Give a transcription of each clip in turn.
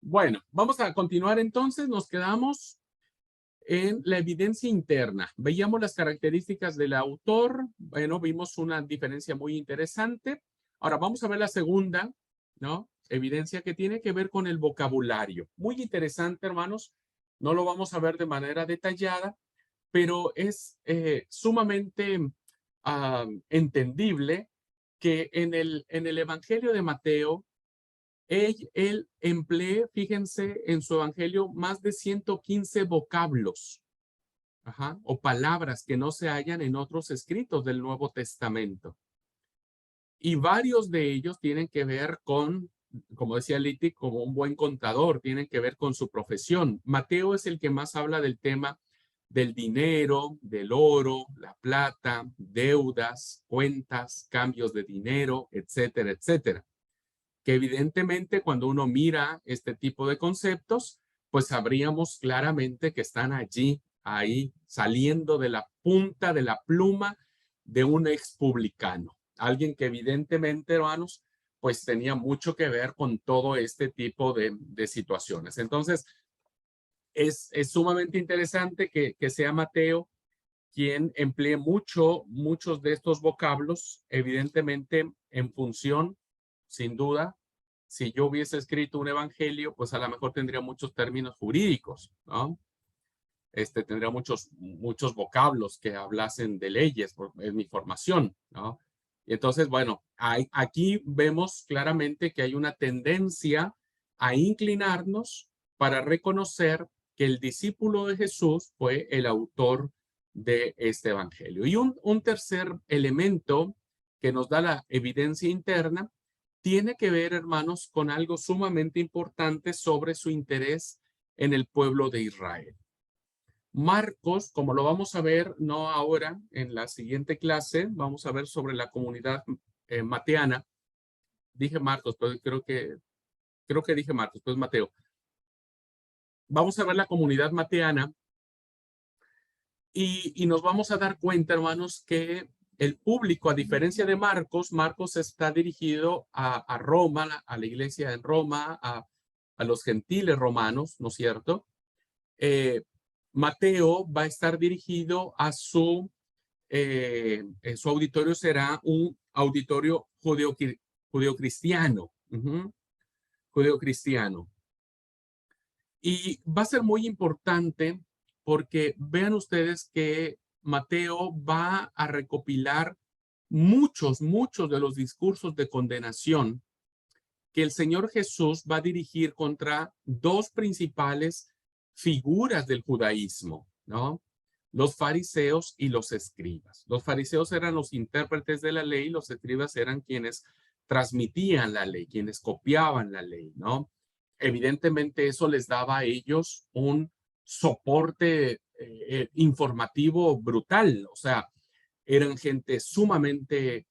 Bueno, vamos a continuar entonces. Nos quedamos en la evidencia interna. Veíamos las características del autor. Bueno, vimos una diferencia muy interesante. Ahora vamos a ver la segunda, ¿no? Evidencia que tiene que ver con el vocabulario. Muy interesante, hermanos. No lo vamos a ver de manera detallada, pero es sumamente entendible que en el Evangelio de Mateo, él emplee, fíjense, en su evangelio más de 115 vocablos, o palabras que no se hallan en otros escritos del Nuevo Testamento. Y varios de ellos tienen que ver con, como decía Litti, como un buen contador, tienen que ver con su profesión. Mateo es el que más habla del tema del dinero, del oro, la plata, deudas, cuentas, cambios de dinero, etcétera, etcétera, que evidentemente cuando uno mira este tipo de conceptos, pues sabríamos claramente que están allí, ahí, saliendo de la punta de la pluma de un ex publicano. Alguien que evidentemente, hermanos, pues tenía mucho que ver con todo este tipo de situaciones. Entonces, es sumamente interesante que sea Mateo quien emplee muchos de estos vocablos, evidentemente en función, sin duda, si yo hubiese escrito un evangelio, pues a lo mejor tendría muchos términos jurídicos, ¿no? Tendría muchos vocablos que hablasen de leyes en mi formación, ¿no? Y entonces, bueno, aquí vemos claramente que hay una tendencia a inclinarnos para reconocer que el discípulo de Jesús fue el autor de este evangelio. Y un tercer elemento que nos da la evidencia interna tiene que ver, hermanos, con algo sumamente importante sobre su interés en el pueblo de Israel. Marcos, como lo vamos a ver, no ahora, en la siguiente clase, vamos a ver sobre la comunidad mateana. Dije Marcos, pero creo que dije Marcos, pues Mateo. Vamos a ver la comunidad mateana y nos vamos a dar cuenta, hermanos, que el público, a diferencia de Marcos, Marcos está dirigido a Roma, a la iglesia en Roma, a los gentiles romanos, ¿no es cierto? Mateo va a estar dirigido a su auditorio será un auditorio judeocristiano, judeocristiano. Y va a ser muy importante porque vean ustedes que Mateo va a recopilar muchos de los discursos de condenación que el Señor Jesús va a dirigir contra dos principales figuras del judaísmo, ¿no? Los fariseos y los escribas. Los fariseos eran los intérpretes de la ley, los escribas eran quienes transmitían la ley, quienes copiaban la ley, ¿no? Evidentemente eso les daba a ellos un soporte informativo brutal, o sea, eran gente sumamente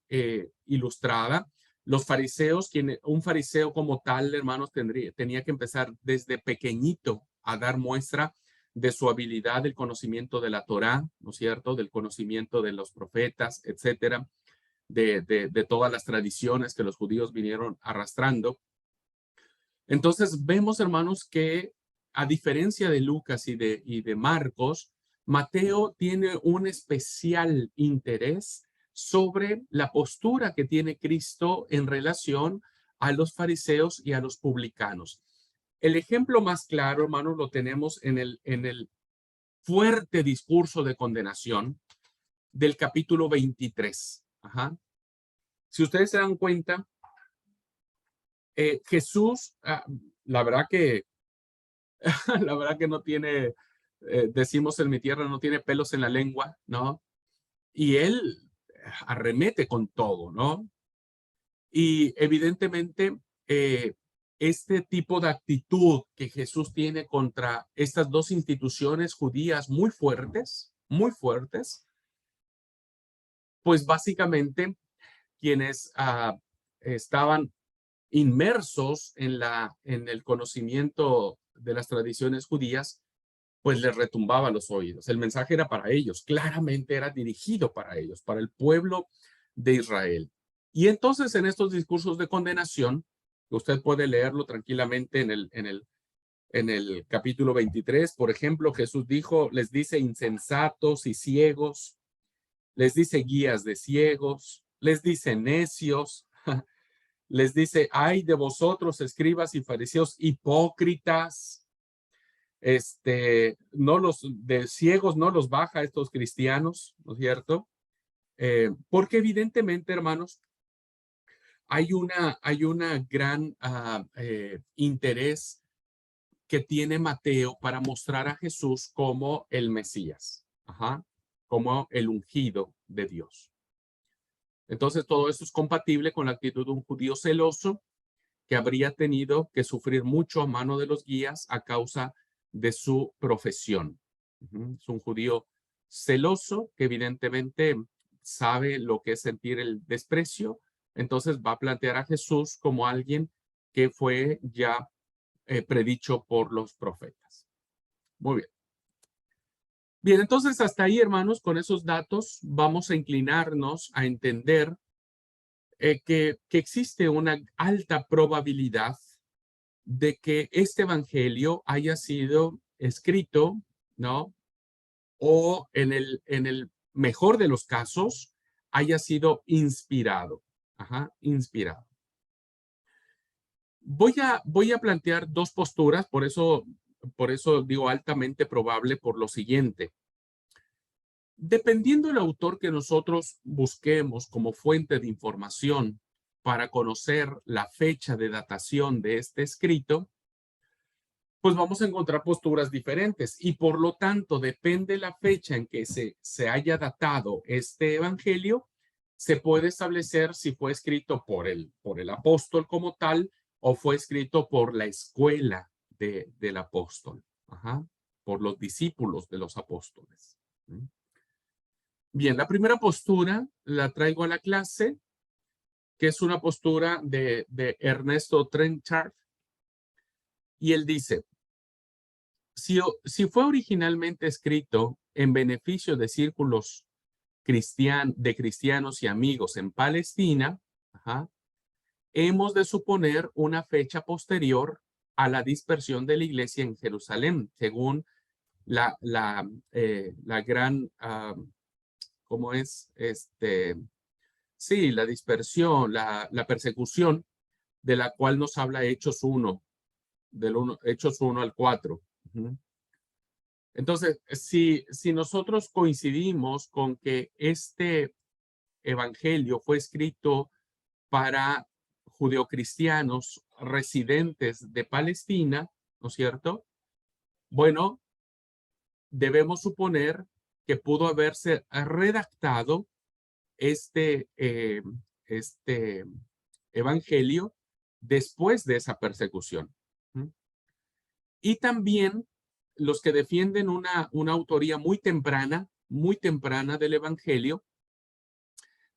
ilustrada. Los fariseos, un fariseo como tal, hermanos, tenía que empezar desde pequeñito a dar muestra de su habilidad, del conocimiento de la Torá, ¿no es cierto? Del conocimiento de los profetas, etcétera, de todas las tradiciones que los judíos vinieron arrastrando. Entonces vemos, hermanos, que a diferencia de Lucas y de Marcos, Mateo tiene un especial interés sobre la postura que tiene Cristo en relación a los fariseos y a los publicanos. El ejemplo más claro, hermanos, lo tenemos en el fuerte discurso de condenación del capítulo 23. Si ustedes se dan cuenta, Jesús, la verdad que la verdad que no tiene, decimos en mi tierra, no tiene pelos en la lengua, ¿no? Y él arremete con todo, ¿no? Y evidentemente, este tipo de actitud que Jesús tiene contra estas dos instituciones judías muy fuertes, pues básicamente quienes estaban inmersos en el conocimiento de las tradiciones judías, pues les retumbaba los oídos. El mensaje era para ellos, claramente era dirigido para ellos, para el pueblo de Israel. Y entonces en estos discursos de condenación, usted puede leerlo tranquilamente En el capítulo 23, por ejemplo, Jesús dijo, les dice insensatos y ciegos, les dice guías de ciegos, les dice necios, les dice, ay de vosotros, escribas y fariseos hipócritas, no los de ciegos no los baja estos cristianos, ¿no es cierto? Porque evidentemente, hermanos, hay una gran interés que tiene Mateo para mostrar a Jesús como el Mesías, como el ungido de Dios. Entonces, todo esto es compatible con la actitud de un judío celoso que habría tenido que sufrir mucho a mano de los guías a causa de su profesión. Es un judío celoso que evidentemente sabe lo que es sentir el desprecio, entonces va a plantear a Jesús como alguien que fue ya predicho por los profetas. Muy bien. Bien, entonces hasta ahí, hermanos, con esos datos vamos a inclinarnos a entender que existe una alta probabilidad de que este evangelio haya sido escrito, ¿no? O en el mejor de los casos, haya sido inspirado. Inspirado. Voy a plantear dos posturas, por eso digo altamente probable por lo siguiente. Dependiendo del autor que nosotros busquemos como fuente de información para conocer la fecha de datación de este escrito, pues vamos a encontrar posturas diferentes y por lo tanto depende la fecha en que se haya datado este evangelio, se puede establecer si fue escrito por el apóstol como tal o fue escrito por la escuela del apóstol, por los discípulos de los apóstoles. Bien, la primera postura la traigo a la clase, que es una postura de Ernesto Trenchard, y él dice, si fue originalmente escrito en beneficio de círculos de cristianos y amigos en Palestina, hemos de suponer una fecha posterior a la dispersión de la iglesia en Jerusalén, según la gran, ¿cómo es? Sí, la dispersión, la persecución de la cual nos habla Hechos 1, Hechos 1 al 4. Entonces, si nosotros coincidimos con que este evangelio fue escrito para judeocristianos residentes de Palestina, ¿no es cierto? Bueno, debemos suponer que pudo haberse redactado este evangelio después de esa persecución. Y también los que defienden una autoría muy temprana del evangelio,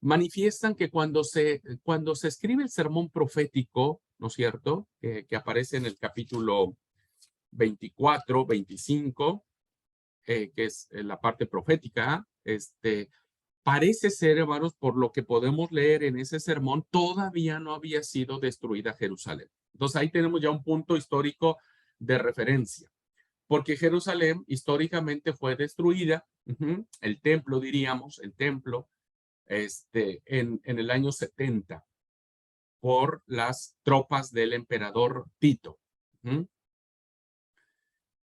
manifiestan que cuando se escribe el sermón profético, ¿no es cierto?, que aparece en el capítulo 24, 25, que es la parte profética, parece ser, hermanos, por lo que podemos leer en ese sermón, todavía no había sido destruida Jerusalén. Entonces ahí tenemos ya un punto histórico de referencia, porque Jerusalén históricamente fue destruida, el templo, diríamos, el templo, en el año 70 por las tropas del emperador Tito.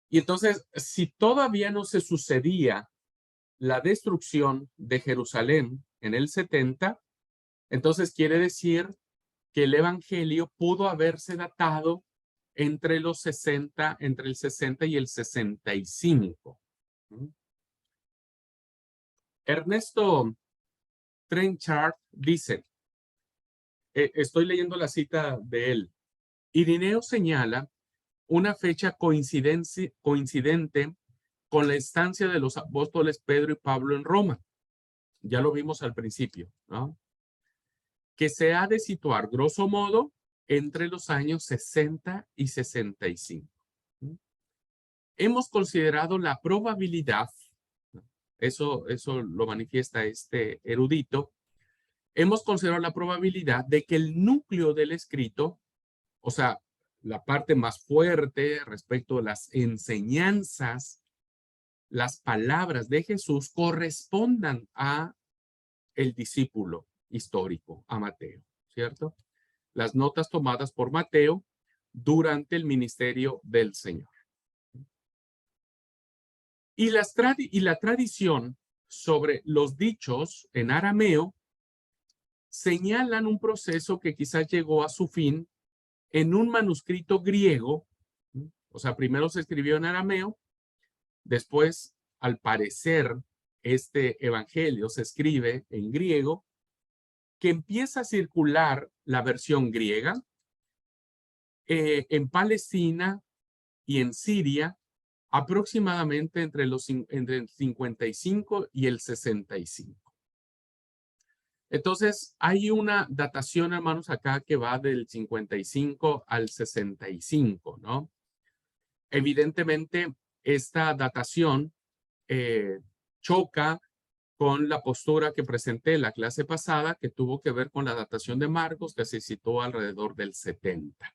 Y entonces, si todavía no se sucedía la destrucción de Jerusalén en el 70, entonces quiere decir que el evangelio pudo haberse datado entre el 60 y el 65. Ernesto Trenchard dice, estoy leyendo la cita de él, Irineo señala una fecha coincidente con la estancia de los apóstoles Pedro y Pablo en Roma. Ya lo vimos al principio, ¿no? Que se ha de situar, grosso modo, entre los años 60 y 65. Hemos considerado la probabilidad, eso lo manifiesta este erudito, hemos considerado la probabilidad de que el núcleo del escrito, o sea, la parte más fuerte respecto a las enseñanzas, las palabras de Jesús correspondan a el discípulo histórico, a Mateo, ¿cierto? Las notas tomadas por Mateo durante el ministerio del Señor. Y la tradición sobre los dichos en arameo señalan un proceso que quizás llegó a su fin en un manuscrito griego. O sea, primero se escribió en arameo, después, al parecer, este evangelio se escribe en griego, que empieza a circular la versión griega en Palestina y en Siria, aproximadamente entre el 55 y el 65. Entonces, hay una datación, hermanos, acá que va del 55 al 65, ¿no? Evidentemente, esta datación choca con la postura que presenté en la clase pasada, que tuvo que ver con la datación de Marcos, que se situó alrededor del 70.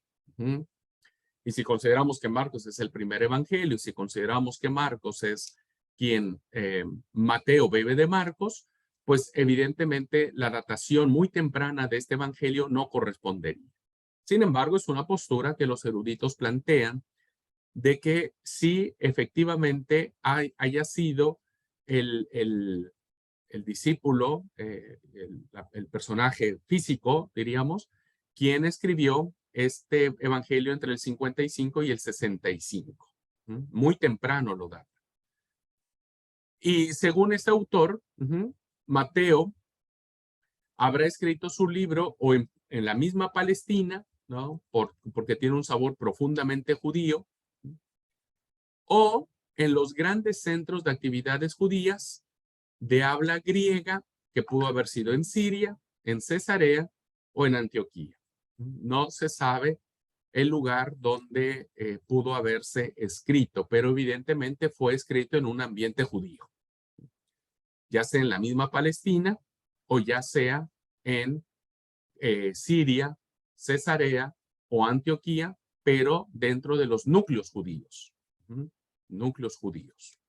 Y si consideramos que Marcos es el primer evangelio, si consideramos que Marcos es quien Mateo bebe de Marcos, pues evidentemente la datación muy temprana de este evangelio no correspondería. Sin embargo, es una postura que los eruditos plantean de que sí, efectivamente, haya sido el discípulo, el personaje físico, diríamos, quien escribió este evangelio entre el 55 y el 65. Muy temprano lo da. Y según este autor, Mateo habrá escrito su libro o en la misma Palestina, ¿no? Porque tiene un sabor profundamente judío, o en los grandes centros de actividades judías de habla griega, que pudo haber sido en Siria, en Cesarea o en Antioquía. No se sabe el lugar donde pudo haberse escrito, pero evidentemente fue escrito en un ambiente judío, ya sea en la misma Palestina o ya sea en Siria, Cesarea o Antioquía, pero dentro de los núcleos judíos. Núcleos judíos.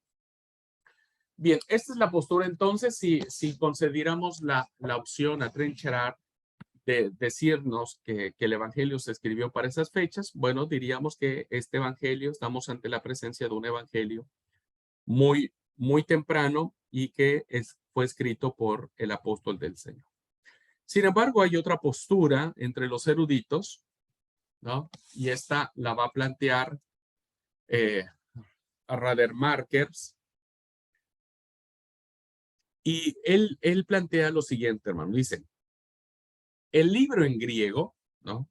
Bien, esta es la postura entonces, si concediéramos la opción a Trenchard de decirnos que el evangelio se escribió para esas fechas, bueno, diríamos que este evangelio, estamos ante la presencia de un evangelio muy, muy temprano y que fue escrito por el apóstol del Señor. Sin embargo, hay otra postura entre los eruditos, ¿no? Y esta la va a plantear a Radermakers. Y él plantea lo siguiente, hermano. Dice, el libro en griego, ¿no?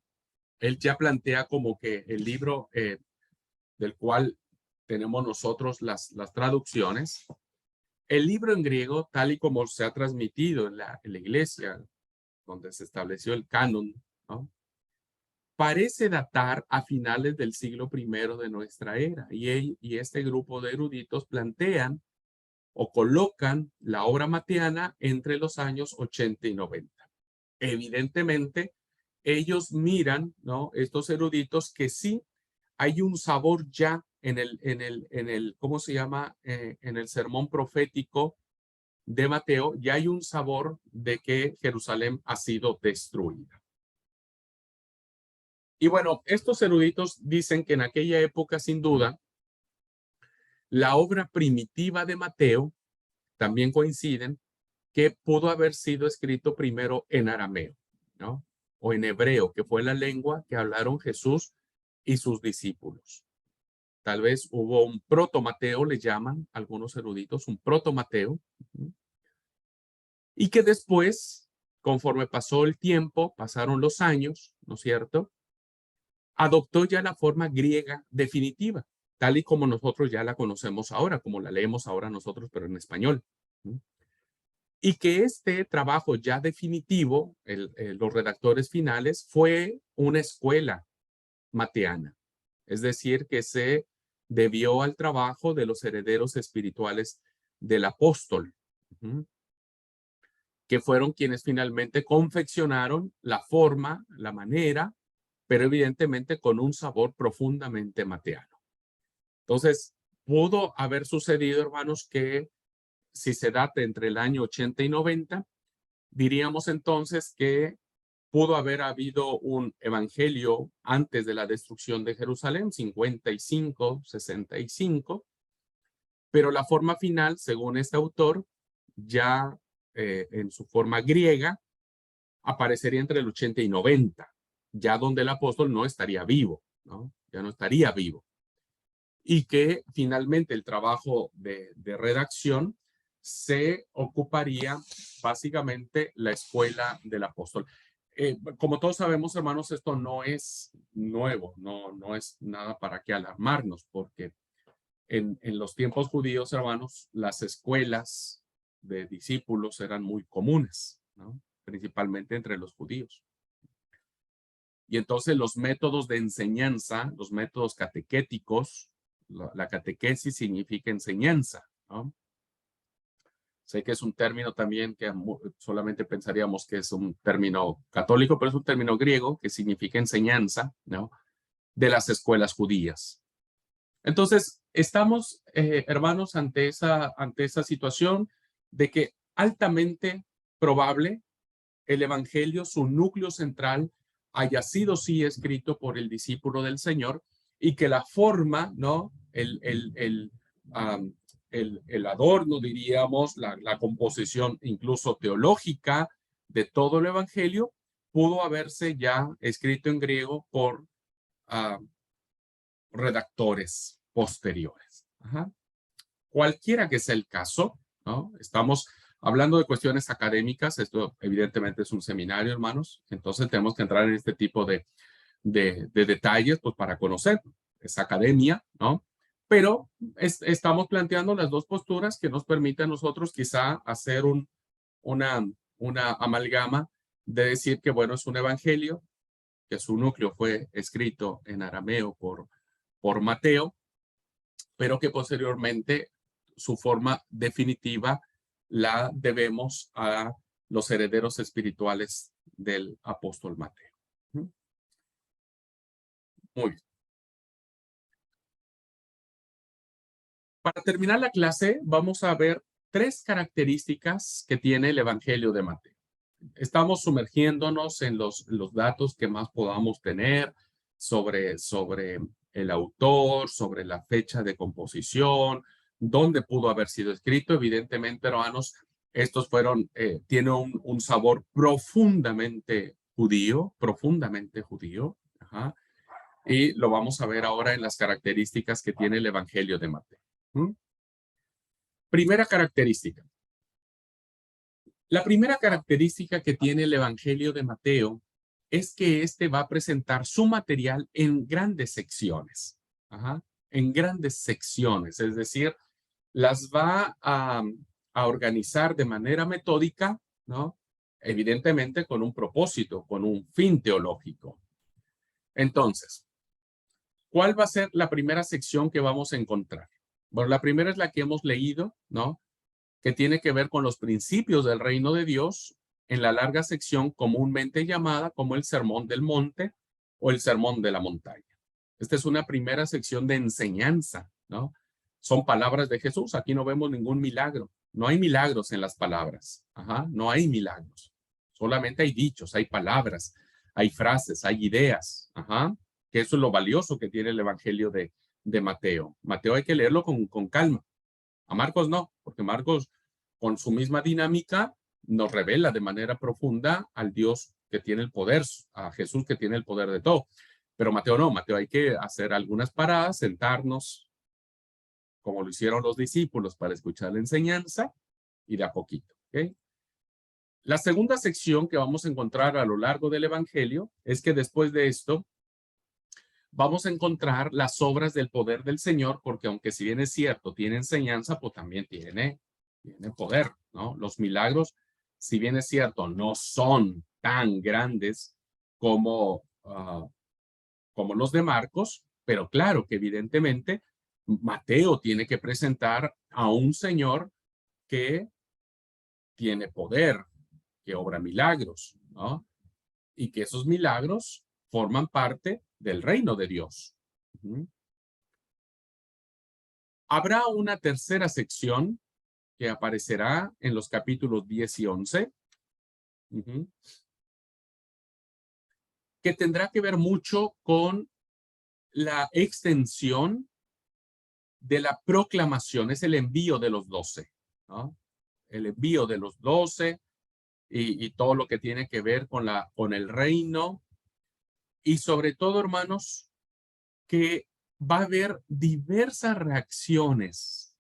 Él ya plantea como que el libro del cual tenemos nosotros las traducciones, el libro en griego, tal y como se ha transmitido en la iglesia, donde se estableció el canon, ¿no? Parece datar a finales del siglo I de nuestra era. Y este grupo de eruditos plantean o colocan la obra mateana entre los años 80 y 90. Evidentemente, ellos miran, ¿no? Estos eruditos que sí hay un sabor ya en el ¿cómo se llama? En el sermón profético de Mateo, ya hay un sabor de que Jerusalén ha sido destruida. Y bueno, estos eruditos dicen que en aquella época, sin duda, la obra primitiva de Mateo también coinciden que pudo haber sido escrito primero en arameo, ¿no? O en hebreo, que fue la lengua que hablaron Jesús y sus discípulos. Tal vez hubo un proto-Mateo, le llaman algunos eruditos, un proto-Mateo, y que después, conforme pasó el tiempo, pasaron los años, ¿no es cierto?, adoptó ya la forma griega definitiva, tal y como nosotros ya la conocemos ahora, como la leemos ahora nosotros, pero en español. Y que este trabajo ya definitivo, los redactores finales, fue una escuela mateana. Es decir, que se debió al trabajo de los herederos espirituales del apóstol, que fueron quienes finalmente confeccionaron la forma, la manera pero evidentemente con un sabor profundamente mateano. Entonces, pudo haber sucedido, hermanos, que si se data entre el año 80 y 90, diríamos entonces que pudo haber habido un evangelio antes de la destrucción de Jerusalén, 55, 65, pero la forma final, según este autor, ya en su forma griega, aparecería entre el 80 y 90, ya donde el apóstol no estaría vivo, ¿no? Ya no estaría vivo. Y que finalmente el trabajo de redacción se ocuparía básicamente la escuela del apóstol. Como todos sabemos, hermanos, esto no es nuevo, no es nada para que alarmarnos, porque en los tiempos judíos, hermanos, las escuelas de discípulos eran muy comunes, ¿no? Principalmente entre los judíos. Y entonces los métodos de enseñanza, los métodos catequéticos, la catequesis significa enseñanza, ¿no? Sé que es un término también que solamente pensaríamos que es un término católico, pero es un término griego que significa enseñanza, ¿no? De las escuelas judías. Entonces, estamos, hermanos, ante esa situación de que altamente probable el evangelio, su núcleo central, haya sido sí escrito por el discípulo del Señor y que la forma, ¿no? El adorno, diríamos, la composición incluso teológica de todo el evangelio pudo haberse ya escrito en griego por redactores posteriores. Ajá. Cualquiera que sea el caso, ¿no? Estamos hablando de cuestiones académicas, esto evidentemente es un seminario, hermanos, entonces tenemos que entrar en este tipo de detalles, pues para conocer, es academia, ¿no? Pero estamos planteando las dos posturas que nos permiten a nosotros quizá hacer una, una amalgama de decir que, bueno, es un evangelio, que su núcleo fue escrito en arameo por Mateo, pero que posteriormente su forma definitiva la debemos a los herederos espirituales del apóstol Mateo. Muy bien. Para terminar la clase, vamos a ver 3 características que tiene el Evangelio de Mateo. Estamos sumergiéndonos en los datos que más podamos tener sobre el autor, sobre la fecha de composición, dónde pudo haber sido escrito. Evidentemente, hermanos, estos tiene un sabor profundamente judío, profundamente judío. Ajá. Y lo vamos a ver ahora en las características que tiene el Evangelio de Mateo. ¿Mm? Primera característica. La primera característica que tiene el Evangelio de Mateo es que éste va a presentar su material en grandes secciones. Ajá, en grandes secciones, es decir, las va a organizar de manera metódica, ¿no? Evidentemente con un propósito, con un fin teológico. Entonces, ¿cuál va a ser la primera sección que vamos a encontrar? Bueno, la primera es la que hemos leído, ¿no? Que tiene que ver con los principios del reino de Dios en la larga sección comúnmente llamada como el Sermón del Monte o el Sermón de la Montaña. Esta es una primera sección de enseñanza, ¿no? Son palabras de Jesús. Aquí no vemos ningún milagro. No hay milagros en las palabras. Ajá, no hay milagros. Solamente hay dichos, hay palabras, hay frases, hay ideas. Ajá, que eso es lo valioso que tiene el Evangelio de Mateo. Mateo hay que leerlo con calma. A Marcos no, porque Marcos con su misma dinámica nos revela de manera profunda al Dios que tiene el poder, a Jesús que tiene el poder de todo. Pero Mateo no, Mateo hay que hacer algunas paradas, sentarnos como lo hicieron los discípulos para escuchar la enseñanza y de a poquito. ¿Okay? La segunda sección que vamos a encontrar a lo largo del Evangelio es que después de esto vamos a encontrar las obras del poder del Señor, porque aunque si bien es cierto, tiene enseñanza, pues también tiene poder, ¿no? Los milagros, si bien es cierto, no son tan grandes como, como los de Marcos, pero claro que evidentemente Mateo tiene que presentar a un Señor que tiene poder, que obra milagros, ¿no? Y que esos milagros forman parte del reino de Dios. Habrá una tercera sección que aparecerá en los capítulos 10 y 11, que tendrá que ver mucho con la extensión de la proclamación, es el envío de los 12, ¿no? El envío de los 12 y todo lo que tiene que ver con el reino. Y sobre todo, hermanos, que va a haber diversas reacciones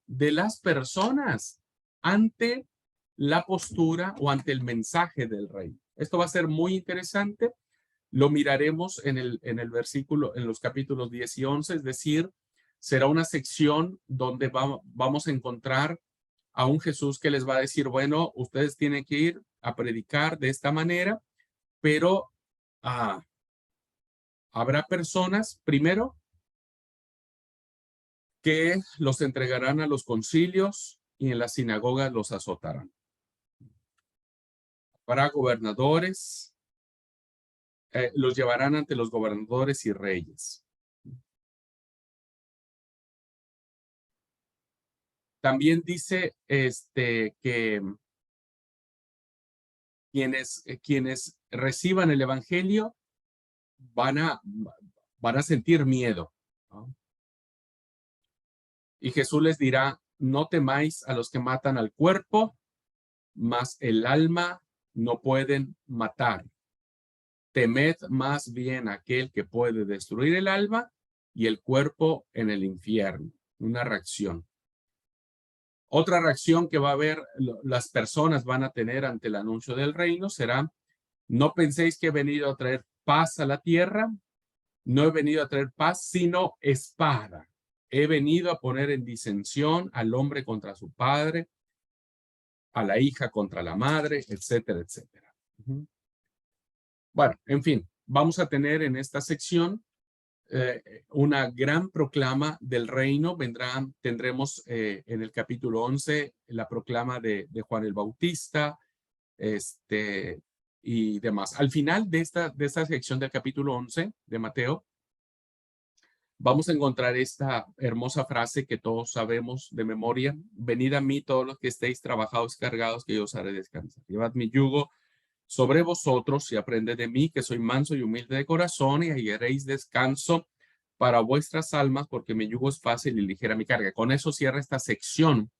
de las personas ante la postura o ante el mensaje del rey. Esto va a ser muy interesante. Lo miraremos en el versículo, en los capítulos 10 y 11, es decir, será una sección donde vamos a encontrar a un Jesús que les va a decir, bueno, ustedes tienen que ir a predicar de esta manera, pero habrá personas, primero, que los entregarán a los concilios y en las sinagogas los azotarán. Habrá gobernadores, los llevarán ante los gobernadores y reyes. También dice que quienes reciban el evangelio van a sentir miedo, ¿no? Y Jesús les dirá, no temáis a los que matan al cuerpo, mas el alma no pueden matar. Temed más bien a aquel que puede destruir el alma y el cuerpo en el infierno. Una reacción. Otra reacción que va a haber, las personas van a tener ante el anuncio del reino será, no penséis que he venido a traer paz a la tierra, no he venido a traer paz, sino espada. He venido a poner en disensión al hombre contra su padre, a la hija contra la madre, etcétera, etcétera. Bueno, en fin, vamos a tener en esta sección una gran proclama del reino. Tendremos en el capítulo 11 la proclama de Juan el Bautista, y demás. Al final de esta sección del capítulo 11 de Mateo, vamos a encontrar esta hermosa frase que todos sabemos de memoria. Venid a mí todos los que estéis trabajados y cargados, que yo os haré descansar. Llevad mi yugo sobre vosotros y aprended de mí, que soy manso y humilde de corazón, y hallaréis descanso para vuestras almas, porque mi yugo es fácil y ligera mi carga. Con eso cierra esta sección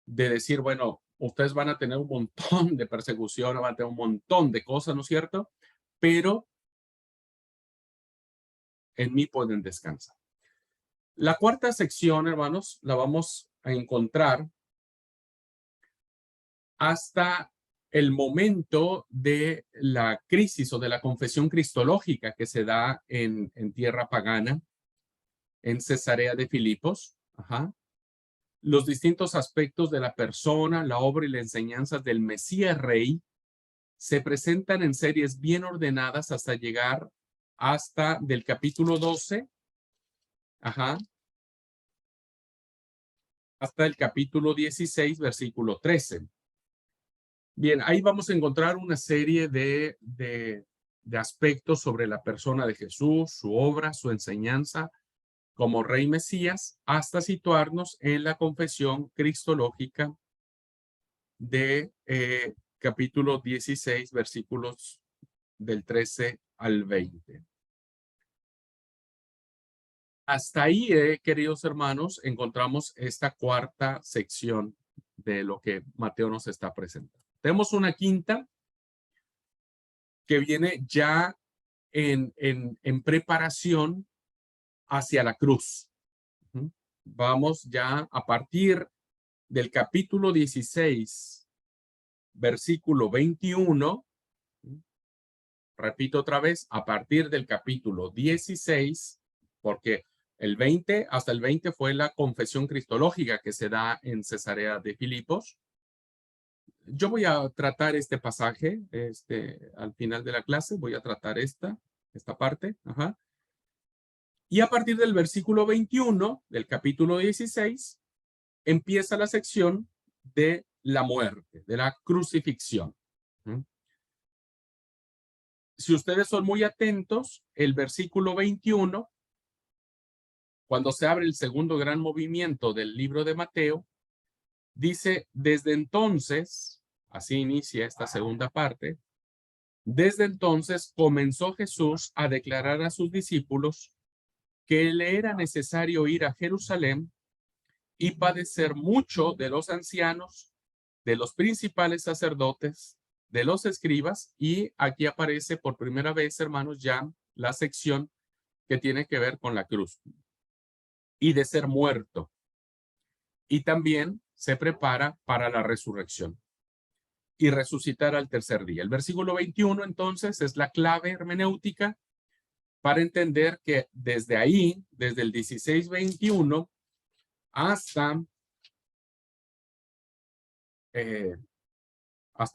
de decir, bueno, ustedes van a tener un montón de persecución, van a tener un montón de cosas, ¿no es cierto? Pero en mí pueden descansar. La cuarta sección, hermanos, la vamos a encontrar hasta el momento de la crisis o de la confesión cristológica que se da en tierra pagana, en Cesarea de Filipos. Los distintos aspectos de la persona, la obra y la enseñanza del Mesías Rey se presentan en series bien ordenadas hasta llegar hasta del capítulo 12, hasta el capítulo 16, versículo 13. Bien, ahí vamos a encontrar una serie de aspectos sobre la persona de Jesús, su obra, su enseñanza como Rey Mesías, hasta situarnos en la confesión cristológica de capítulo 16, versículos del 13 al 20. Hasta ahí, queridos hermanos, encontramos esta cuarta sección de lo que Mateo nos está presentando. Tenemos una quinta que viene ya en preparación hacia la cruz. Vamos ya a partir del capítulo 16, versículo 21. Repito otra vez, a partir del capítulo 16, porque hasta el 20 fue la confesión cristológica que se da en Cesarea de Filipos. Yo voy a tratar este pasaje al final de la clase, voy a tratar esta parte. Y a partir del versículo 21 del capítulo 16, empieza la sección de la muerte, de la crucifixión. si ustedes son muy atentos, el versículo 21, cuando se abre el segundo gran movimiento del libro de Mateo, dice, desde entonces, así inicia esta segunda parte, desde entonces comenzó Jesús a declarar a sus discípulos que le era necesario ir a Jerusalén y padecer mucho de los ancianos, de los principales sacerdotes, de los escribas, y aquí aparece por primera vez, hermanos, ya la sección que tiene que ver con la cruz, y de ser muerto. Y también se prepara para la resurrección y resucitar al tercer día. El versículo 21, entonces, es la clave hermenéutica para entender que desde ahí, desde el 16:21 hasta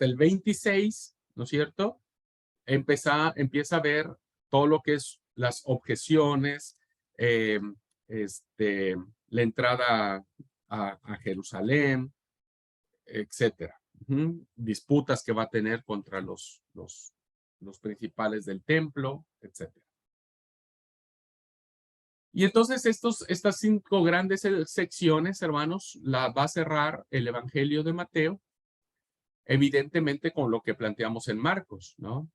el 26, ¿no es cierto? Empieza a ver todo lo que es las objeciones, eh, la entrada a Jerusalén, etcétera. Disputas que va a tener contra los principales del templo, etcétera. Y entonces estas 5 grandes secciones, hermanos, la va a cerrar el Evangelio de Mateo, evidentemente con lo que planteamos en Marcos, ¿no?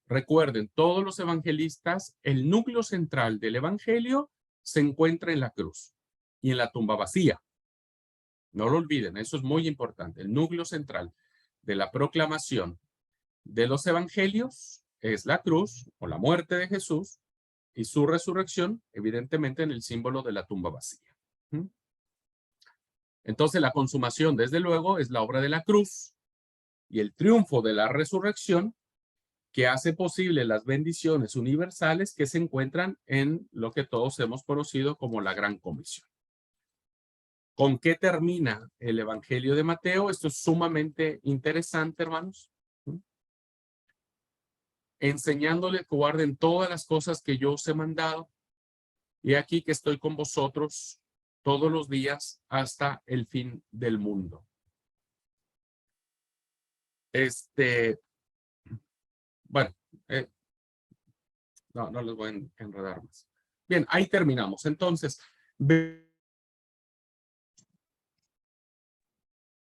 Recuerden, todos los evangelistas, el núcleo central del Evangelio se encuentra en la cruz y en la tumba vacía. No lo olviden, eso es muy importante. El núcleo central de la proclamación de los evangelios es la cruz o la muerte de Jesús y su resurrección, evidentemente en el símbolo de la tumba vacía. Entonces la consumación, desde luego, es la obra de la cruz y el triunfo de la resurrección que hace posible las bendiciones universales que se encuentran en lo que todos hemos conocido como la Gran Comisión. ¿Con qué termina el Evangelio de Mateo? Esto es sumamente interesante, hermanos. Enseñándole que guarden todas las cosas que yo os he mandado. Y aquí que estoy con vosotros todos los días hasta el fin del mundo. Bueno, no les voy a enredar más. Bien, ahí terminamos. Entonces,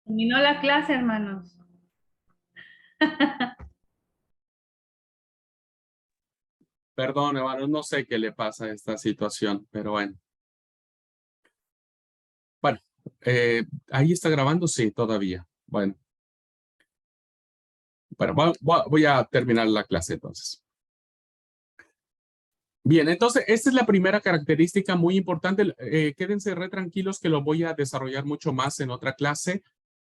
terminó la clase, hermanos. perdón, hermanos, no sé qué le pasa a esta situación, pero bueno. Bueno, ahí está grabando, sí, todavía. Bueno, voy a terminar la clase entonces. Bien, entonces, esta es la primera característica muy importante. Quédense re tranquilos que lo voy a desarrollar mucho más en otra clase,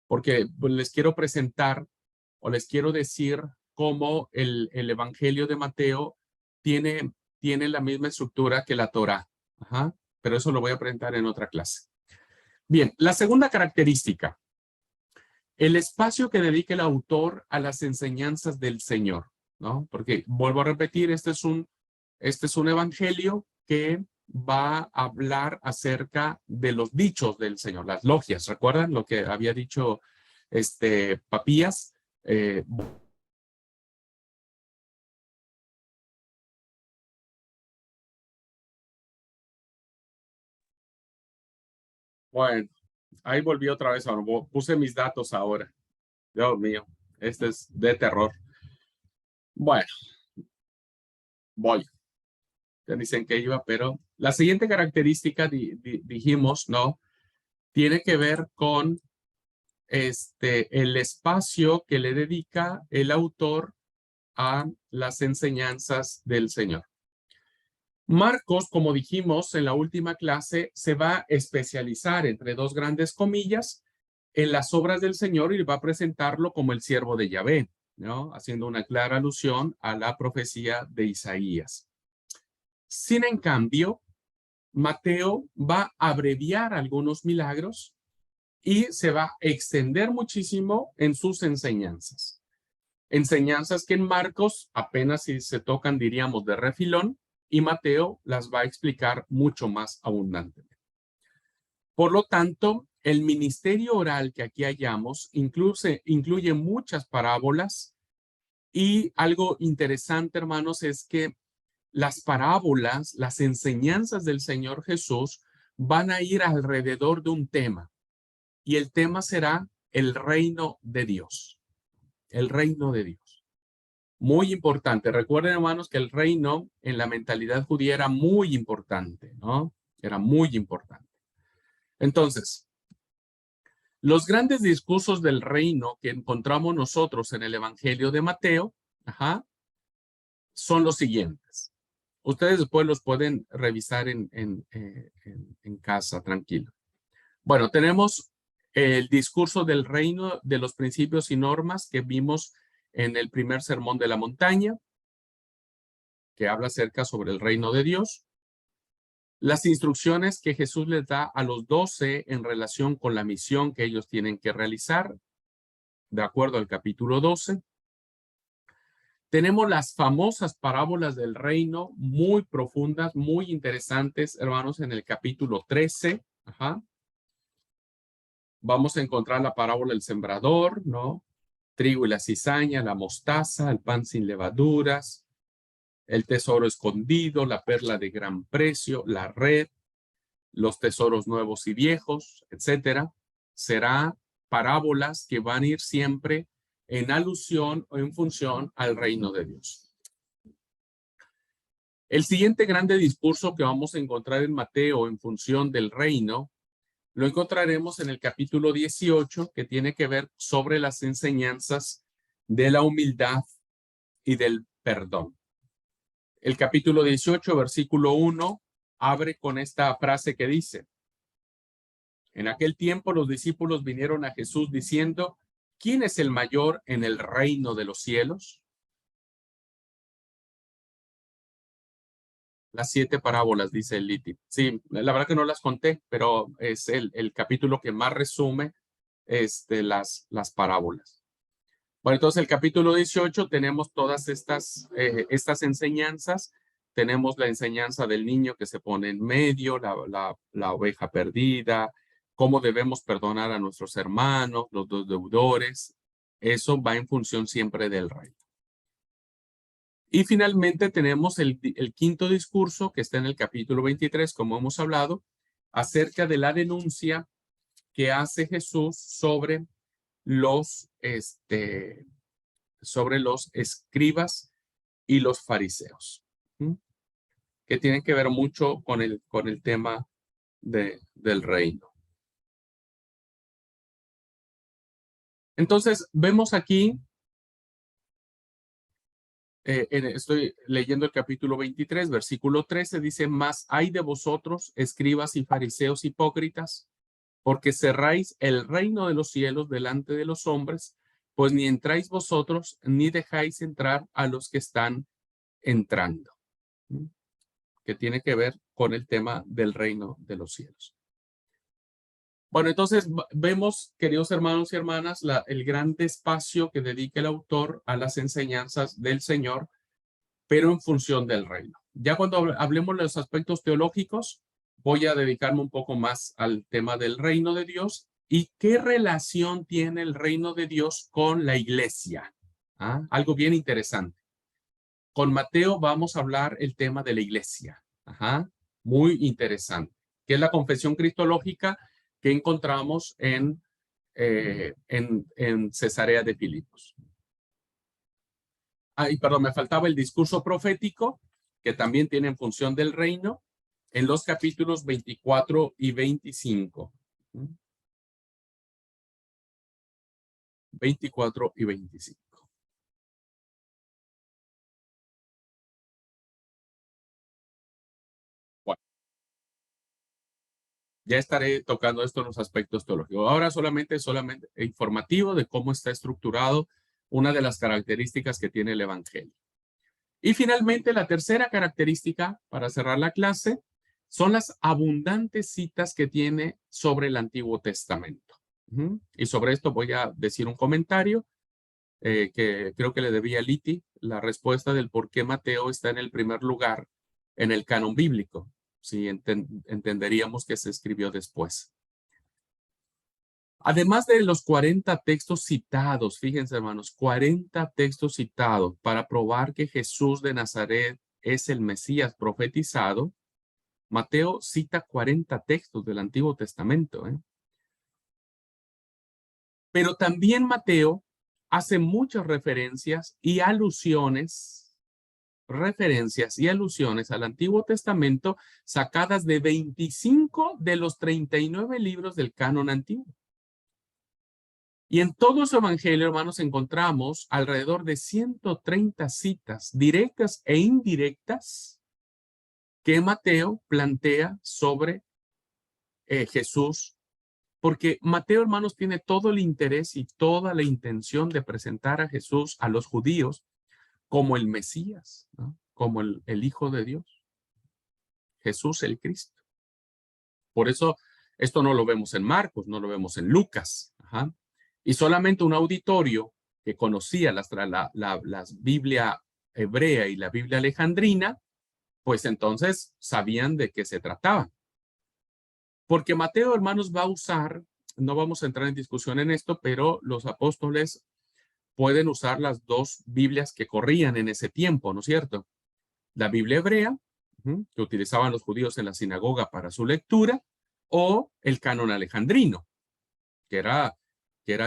porque pues, les quiero presentar o les quiero decir cómo el Evangelio de Mateo tiene la misma estructura que la Torá. Ajá, pero eso lo voy a presentar en otra clase. Bien, la segunda característica, el espacio que dedica el autor a las enseñanzas del Señor, ¿no? Porque vuelvo a repetir, este es un evangelio que va a hablar acerca de los dichos del Señor, las logias. ¿Recuerdan lo que había dicho Papías? Bueno, ahí volví otra vez. Ahora puse mis datos ahora. Dios mío, este es de terror. Bueno, voy. Ya dicen que iba, pero la siguiente característica dijimos, ¿no? Tiene que ver con el espacio que le dedica el autor a las enseñanzas del Señor. Marcos, como dijimos en la última clase, se va a especializar, entre dos grandes comillas, en las obras del Señor y va a presentarlo como el siervo de Yahvé, ¿no? Haciendo una clara alusión a la profecía de Isaías. Sin en cambio, Mateo va a abreviar algunos milagros y se va a extender muchísimo en sus enseñanzas. Enseñanzas que en Marcos apenas si se tocan, diríamos, de refilón, y Mateo las va a explicar mucho más abundantemente. Por lo tanto, el ministerio oral que aquí hallamos incluye muchas parábolas Y algo interesante, hermanos, es que las parábolas, las enseñanzas del Señor Jesús van a ir alrededor de un tema. Y el tema será el reino de Dios. El reino de Dios. Muy importante. Recuerden, hermanos, que el reino en la mentalidad judía era muy importante, ¿no? Era muy importante. Entonces, los grandes discursos del reino que encontramos nosotros en el Evangelio de Mateo, son los siguientes. Ustedes después los pueden revisar en casa, tranquilo. Bueno, tenemos el discurso del reino de los principios y normas que vimos en el primer sermón de la montaña, que habla acerca sobre el reino de Dios. Las instrucciones que Jesús les da a los 12 en relación con la misión que ellos tienen que realizar, de acuerdo al capítulo 12. Tenemos las famosas parábolas del reino, muy profundas, muy interesantes, hermanos, en el capítulo 13. Vamos a encontrar la parábola del sembrador, ¿no? Trigo y la cizaña, la mostaza, el pan sin levaduras, el tesoro escondido, la perla de gran precio, la red, los tesoros nuevos y viejos, etcétera. Será parábolas que van a ir siempre en alusión o en función al reino de Dios. El siguiente grande discurso que vamos a encontrar en Mateo en función del reino, lo encontraremos en el capítulo 18, que tiene que ver sobre las enseñanzas de la humildad y del perdón. El capítulo 18, versículo 1, abre con esta frase que dice: en aquel tiempo los discípulos vinieron a Jesús diciendo, ¿quién es el mayor en el reino de los cielos? Las 7 parábolas, dice el Liti. Sí, la verdad que no las conté, pero es el capítulo que más resume las parábolas. Bueno, entonces el capítulo 18 tenemos todas estas enseñanzas. Tenemos la enseñanza del niño que se pone en medio, la oveja perdida, cómo debemos perdonar a nuestros hermanos, los dos deudores. Eso va en función siempre del reino. Y finalmente tenemos el quinto discurso que está en el capítulo 23, como hemos hablado, acerca de la denuncia que hace Jesús sobre los escribas y los fariseos, que tienen que ver mucho con el tema del reino. Entonces, vemos aquí, estoy leyendo el capítulo 23, versículo 13, dice, mas hay de vosotros, escribas y fariseos hipócritas, porque cerráis el reino de los cielos delante de los hombres, pues ni entráis vosotros, ni dejáis entrar a los que están entrando, que tiene que ver con el tema del reino de los cielos. Bueno, entonces vemos, queridos hermanos y hermanas, el gran espacio que dedica el autor a las enseñanzas del Señor, pero en función del reino. Ya cuando hablemos de los aspectos teológicos, voy a dedicarme un poco más al tema del reino de Dios y qué relación tiene el reino de Dios con la iglesia. Algo bien interesante. Con Mateo vamos a hablar el tema de la iglesia. Muy interesante. Que es la confesión cristológica que encontramos en Cesarea de Filipos. Y perdón, me faltaba el discurso profético, que también tiene en función del reino, en los capítulos 24 y 25. 24 y 25. Bueno, ya estaré tocando esto en los aspectos teológicos. Ahora solamente informativo de cómo está estructurado una de las características que tiene el Evangelio. Y finalmente, la tercera característica, para cerrar la clase, son las abundantes citas que tiene sobre el Antiguo Testamento. Y sobre esto voy a decir un comentario que creo que le debía a Liti, la respuesta del por qué Mateo está en el primer lugar en el canon bíblico. Sí, entenderíamos que se escribió después. Además de los 40 textos citados, fíjense hermanos, 40 textos citados para probar que Jesús de Nazaret es el Mesías profetizado, Mateo cita 40 textos del Antiguo Testamento. Pero también Mateo hace muchas referencias y alusiones al Antiguo Testamento sacadas de 25 de los 39 libros del canon antiguo. Y en todo su evangelio, hermanos, encontramos alrededor de 130 citas directas e indirectas que Mateo plantea sobre Jesús, porque Mateo, hermanos, tiene todo el interés y toda la intención de presentar a Jesús a los judíos como el Mesías, ¿no? Como el Hijo de Dios, Jesús el Cristo. Por eso esto no lo vemos en Marcos, no lo vemos en Lucas. Y solamente un auditorio que conocía las Biblia hebrea y la Biblia alejandrina, pues entonces sabían de qué se trataba. Porque Mateo, hermanos, va a usar, no vamos a entrar en discusión en esto, pero los apóstoles pueden usar las dos Biblias que corrían en ese tiempo, ¿no es cierto? La Biblia hebrea, que utilizaban los judíos en la sinagoga para su lectura, o el canon alejandrino, que era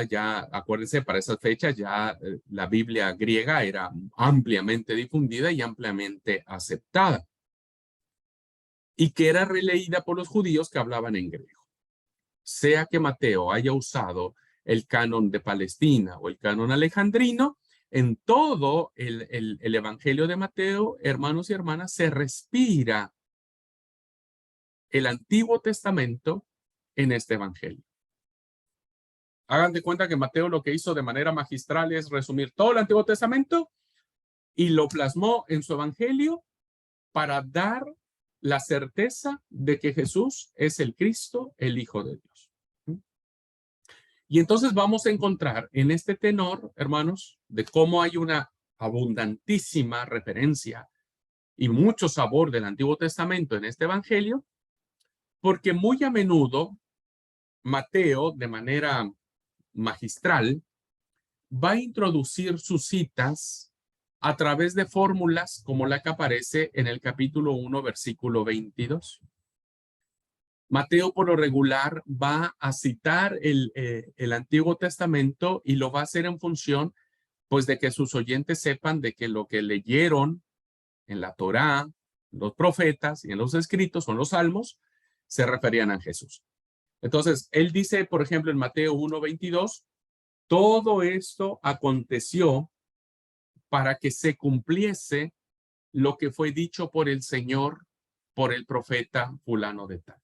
ya, acuérdense, para esas fechas ya la Biblia griega era ampliamente difundida y ampliamente aceptada, y que era releída por los judíos que hablaban en griego. Sea que Mateo haya usado el canon de Palestina o el canon alejandrino, en todo el Evangelio de Mateo, hermanos y hermanas, se respira el Antiguo Testamento en este Evangelio. Hagan de cuenta que Mateo lo que hizo de manera magistral es resumir todo el Antiguo Testamento y lo plasmó en su Evangelio para dar la certeza de que Jesús es el Cristo, el Hijo de Dios. Y entonces vamos a encontrar en este tenor, hermanos, de cómo hay una abundantísima referencia y mucho sabor del Antiguo Testamento en este Evangelio, porque muy a menudo Mateo, de manera magistral, va a introducir sus citas a través de fórmulas como la que aparece en el capítulo 1, versículo 22. Mateo, por lo regular, va a citar el Antiguo Testamento y lo va a hacer en función, pues, de que sus oyentes sepan de que lo que leyeron en la Torá, los profetas y en los escritos, son los salmos, se referían a Jesús. Entonces, él dice, por ejemplo, en Mateo 1:22, todo esto aconteció para que se cumpliese lo que fue dicho por el Señor, por el profeta fulano de tal.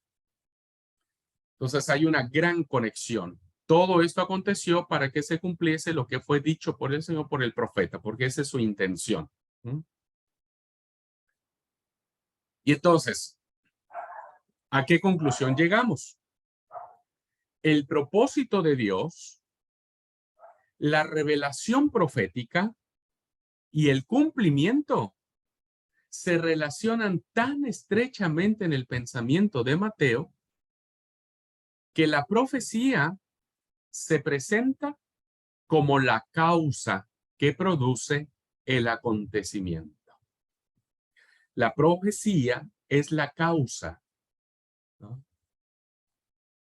Entonces hay una gran conexión. Todo esto aconteció para que se cumpliese lo que fue dicho por el Señor, por el profeta, porque esa es su intención. Y entonces, ¿a qué conclusión llegamos? El propósito de Dios, la revelación profética y el cumplimiento se relacionan tan estrechamente en el pensamiento de Mateo que la profecía se presenta como la causa que produce el acontecimiento. La profecía es la causa, ¿no?,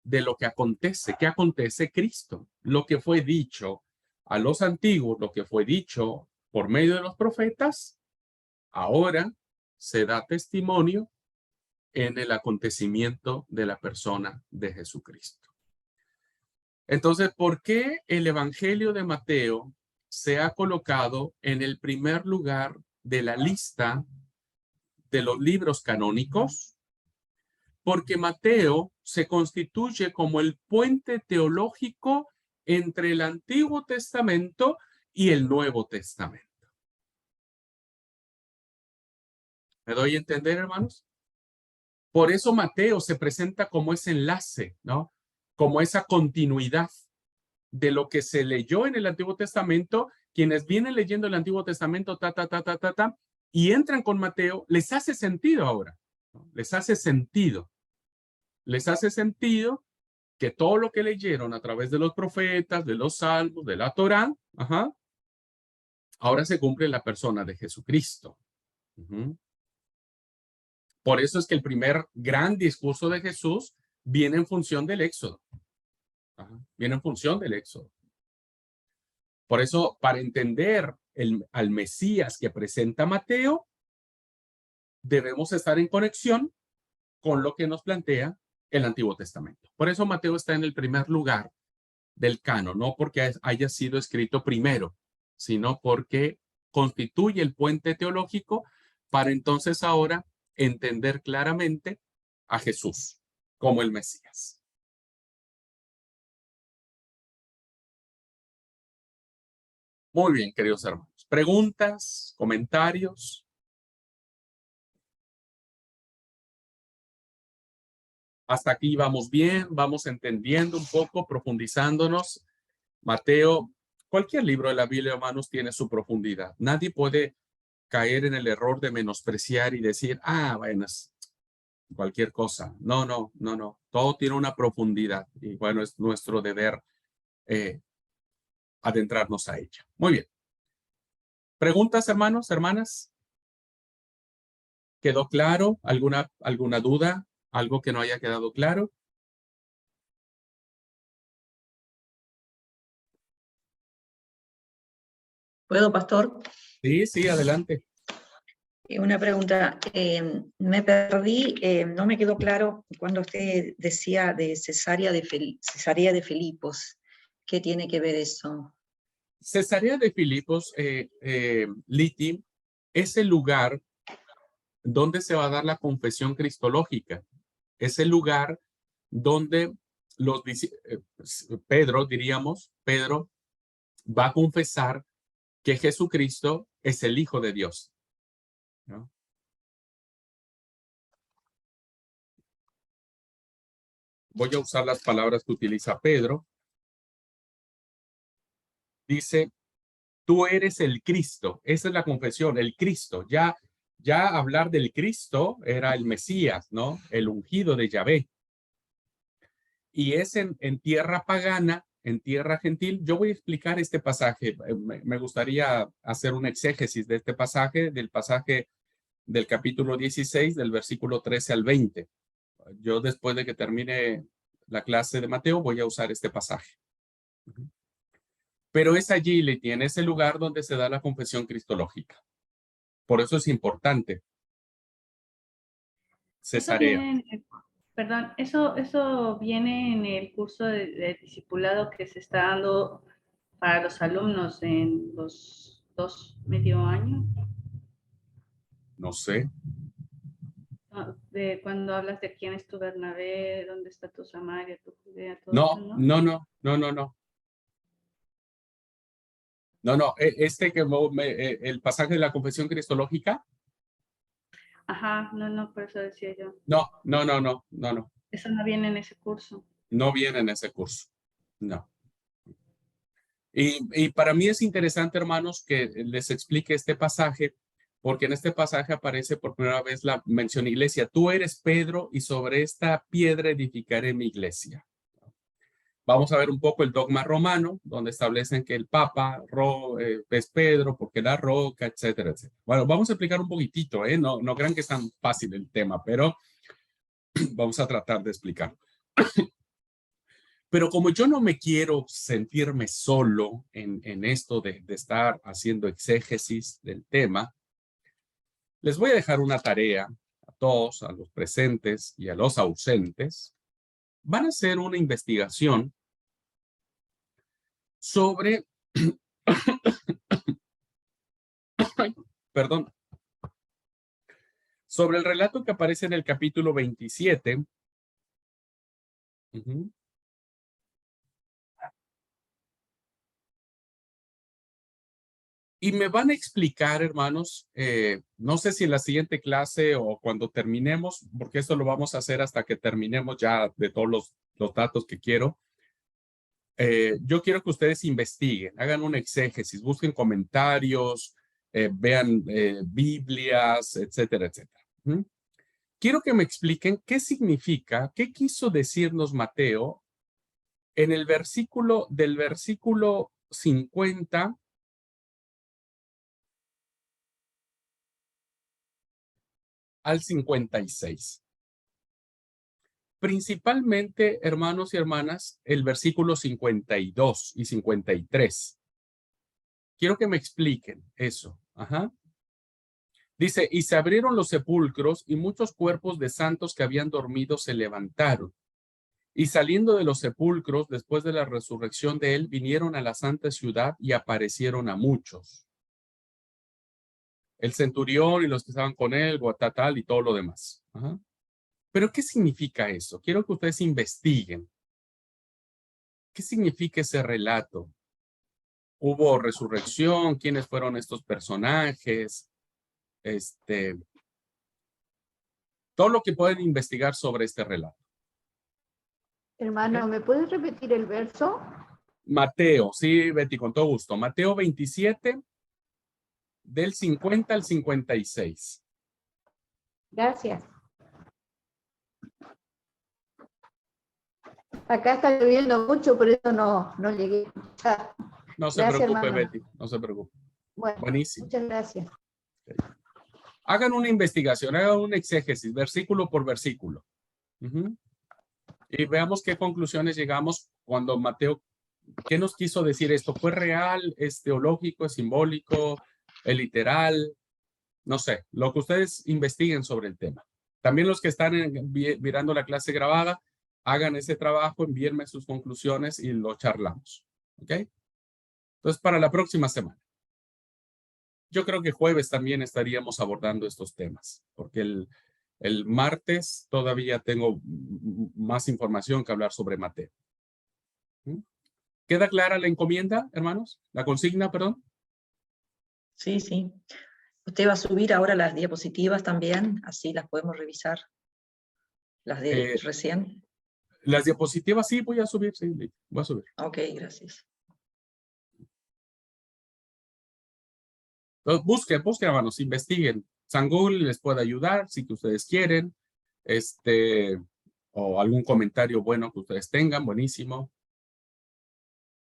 de lo que acontece. ¿Qué acontece? Cristo. Lo que fue dicho a los antiguos, lo que fue dicho por medio de los profetas, ahora se da testimonio en el acontecimiento de la persona de Jesucristo. Entonces, ¿por qué el Evangelio de Mateo se ha colocado en el primer lugar de la lista de los libros canónicos? Porque Mateo se constituye como el puente teológico entre el Antiguo Testamento y el Nuevo Testamento. ¿Me doy a entender, hermanos? Por eso Mateo se presenta como ese enlace, ¿no?, como esa continuidad de lo que se leyó en el Antiguo Testamento. Quienes vienen leyendo el Antiguo Testamento, y entran con Mateo, les hace sentido ahora, ¿no? Les hace sentido que todo lo que leyeron a través de los profetas, de los salmos, de la Torá, ahora se cumple en la persona de Jesucristo. Por eso es que el primer gran discurso de Jesús viene en función del Éxodo. Viene en función del Éxodo. Por eso, para entender al Mesías que presenta Mateo, debemos estar en conexión con lo que nos plantea el Antiguo Testamento. Por eso Mateo está en el primer lugar del canon, no porque haya sido escrito primero, sino porque constituye el puente teológico para entonces ahora entender claramente a Jesús como el Mesías. Muy bien, queridos hermanos. ¿Preguntas? ¿Comentarios? Hasta aquí vamos bien, vamos entendiendo un poco, profundizándonos. Mateo, cualquier libro de la Biblia, hermanos, tiene su profundidad. Nadie puede caer en el error de menospreciar y decir, bueno, es cualquier cosa. No, no, no, no. Todo tiene una profundidad y bueno, es nuestro deber adentrarnos a ella. Muy bien. ¿Preguntas, hermanos, hermanas? ¿Quedó claro? ¿Alguna duda? ¿Algo que no haya quedado claro? ¿Puedo, pastor? Sí, sí, adelante. Una pregunta. Me perdí, no me quedó claro cuando usted decía de Cesarea de Filipos. ¿Qué tiene que ver eso? Cesarea de Filipos, Liti, es el lugar donde se va a dar la confesión cristológica. Es el lugar donde Pedro va a confesar que Jesucristo es el Hijo de Dios, ¿no? Voy a usar las palabras que utiliza Pedro. Dice, tú eres el Cristo. Esa es la confesión, el Cristo. Ya hablar del Cristo era el Mesías, ¿no? El ungido de Yahvé. Y es en tierra pagana, en tierra gentil. Yo voy a explicar este pasaje. Me gustaría hacer un exégesis de este pasaje, del pasaje del capítulo 16, del versículo 13 al 20. Yo después de que termine la clase de Mateo voy a usar este pasaje. Pero es allí, Leti, en ese lugar donde se da la confesión cristológica. Por eso es importante. Cesarea. Eso viene en el curso de discipulado que se está dando para los alumnos en los 2 medio años. No sé. De cuando hablas de quién es tu Bernabé, dónde está tu Samaria, tu Judea, todo No, eso, ¿no? no. El pasaje de la confesión cristológica. Ajá, no, por eso decía yo. No. Eso no viene en ese curso. No viene en ese curso. No. Y para mí es interesante, hermanos, que les explique este pasaje, porque en este pasaje aparece por primera vez la mención iglesia. Tú eres Pedro y sobre esta piedra edificaré mi iglesia. Vamos a ver un poco el dogma romano, donde establecen que el Papa es Pedro porque la roca, etcétera, etcétera. Bueno, vamos a explicar un poquitito, ¿eh? No crean que es tan fácil el tema, pero vamos a tratar de explicar. Pero como yo no me quiero sentirme solo en esto de estar haciendo exégesis del tema, les voy a dejar una tarea a todos, a los presentes y a los ausentes. Van a hacer una investigación sobre, perdón, sobre el relato que aparece en el capítulo 27. Y me van a explicar, hermanos, no sé si en la siguiente clase o cuando terminemos, porque esto lo vamos a hacer hasta que terminemos ya de todos los datos que quiero. Yo quiero que ustedes investiguen, hagan un exégesis, busquen comentarios, vean Biblias, etcétera, etcétera. Quiero que me expliquen qué significa, qué quiso decirnos Mateo en el versículo, del versículo 50 al 56. Principalmente, hermanos y hermanas, el versículo 52 y 53. Quiero que me expliquen eso. Ajá. Dice, y se abrieron los sepulcros y muchos cuerpos de santos que habían dormido se levantaron. Y saliendo de los sepulcros, después de la resurrección de él, vinieron a la santa ciudad y aparecieron a muchos. El centurión y los que estaban con él, Guatatal y todo lo demás. Ajá. Pero ¿qué significa eso? Quiero que ustedes investiguen. ¿Qué significa ese relato? ¿Hubo resurrección? ¿Quiénes fueron estos personajes? Todo lo que pueden investigar sobre este relato. Hermano, ¿me puedes repetir el verso? Mateo, sí, Betty, con todo gusto. Mateo 27, del 50 al 56. Gracias. Acá está lloviendo mucho, por eso no llegué a escuchar. No se Gracias, preocupe, hermano. Betty, no se preocupe. Bueno, Buenísimo. muchas gracias. Hagan una investigación, hagan un exégesis, versículo por versículo. Y veamos qué conclusiones llegamos cuando Mateo, ¿qué nos quiso decir esto? ¿Fue real? ¿Es teológico? ¿Es simbólico? ¿Es literal? No sé, lo que ustedes investiguen sobre el tema. También los que están mirando la clase grabada, hagan ese trabajo, envíenme sus conclusiones y lo charlamos. ¿Ok? Entonces, para la próxima semana. Yo creo que jueves también estaríamos abordando estos temas, porque el martes todavía tengo más información que hablar sobre Mateo. ¿Queda clara la encomienda, hermanos? ¿La consigna, perdón? Sí, sí. Usted va a subir ahora las diapositivas también, así las podemos revisar. Las de recién. Las diapositivas sí voy a subir, sí, voy a subir. Ok, gracias. Entonces, busquen, hermanos, investiguen. San Google les puede ayudar si que ustedes quieren. O algún comentario bueno que ustedes tengan, buenísimo.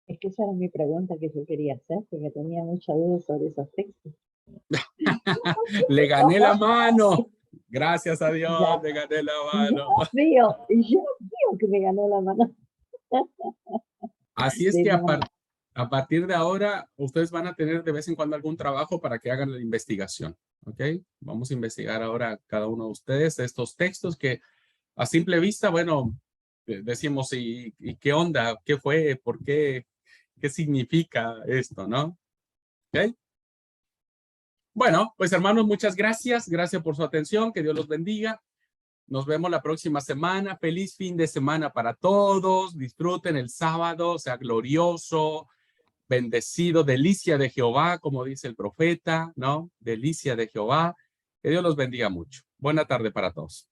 Es que esa era mi pregunta que yo quería hacer, porque tenía mucha duda sobre esos textos. Le gané la mano. Gracias a Dios, Ya. le gané la mano. Yo veo que me ganó la mano. Así es De que nada. a partir de ahora, ustedes van a tener de vez en cuando algún trabajo para que hagan la investigación. ¿Ok? Vamos a investigar ahora cada uno de ustedes estos textos que a simple vista, bueno, decimos, ¿y qué onda? ¿Qué fue? ¿Por qué? ¿Qué significa esto? ¿No? ¿Ok? Bueno, pues hermanos, muchas gracias. Gracias por su atención. Que Dios los bendiga. Nos vemos la próxima semana. Feliz fin de semana para todos. Disfruten el sábado, sea glorioso, bendecido, delicia de Jehová, como dice el profeta, ¿no? Delicia de Jehová. Que Dios los bendiga mucho. Buena tarde para todos.